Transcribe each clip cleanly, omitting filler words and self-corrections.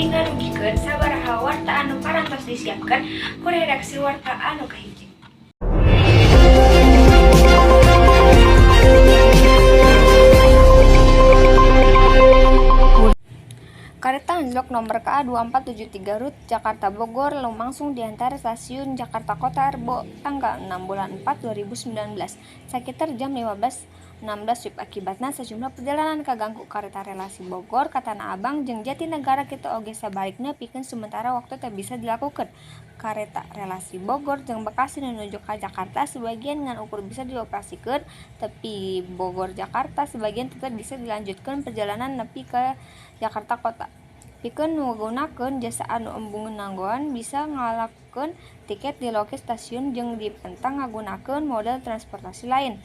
tadi ngarugikeun sabaraha warta anu parantos disiapkeun ku redaksi Warta anu kahiji. Kareta anjlok nomor KA 2473 rute Jakarta Bogor lumangsung di antara stasiun Jakarta Kota Rebo tanggal 6 bulan 4 2019 sekitar jam 15.16 WIB. Akibatna sejumlah perjalanan kaganggu kareta relasi Bogor ka Tanah Abang jeung Jatinegara kitu oge sabalikna pikeun sementara waktu teu bisa dilakukeun. Kareta relasi Bogor jeung Bekasi menuju ka Jakarta sebagian ngan ukur bisa dioperasikeun, tapi Bogor Jakarta sebagian tetep bisa dilanjutkeun perjalanan nepi ka Jakarta Kota. Pikeun nggunakeun jasa anu embung nanggoan bisa ngalakeun tiket di loket stasiun jeung dipentang ngagunakeun moda transportasi lain.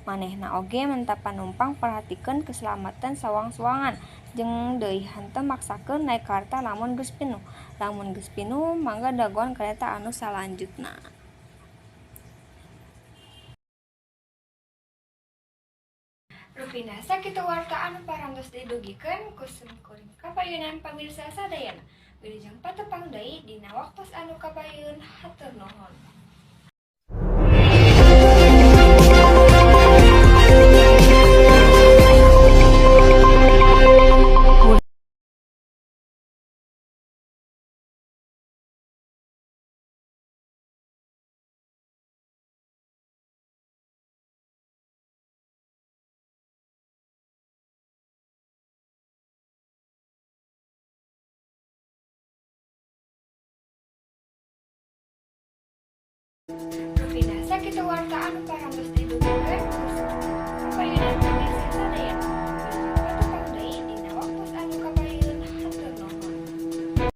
Manehna oge menta panumpang perhatikeun keselamatan sawang-sawangan jeung deui henteu maksakeun naek kareta lamun geus pinuh. Lamun geus pinuh mangga dagoan kareta anu salanjutna. Rupina sakitu warta anu parantos didugikeun ku Sungkuring Kapayunan pamirsa sadayana. Wilujeng patepang deui dina waktos anu kapayun hatur nuhun. Rupina sakitu warta anu parantos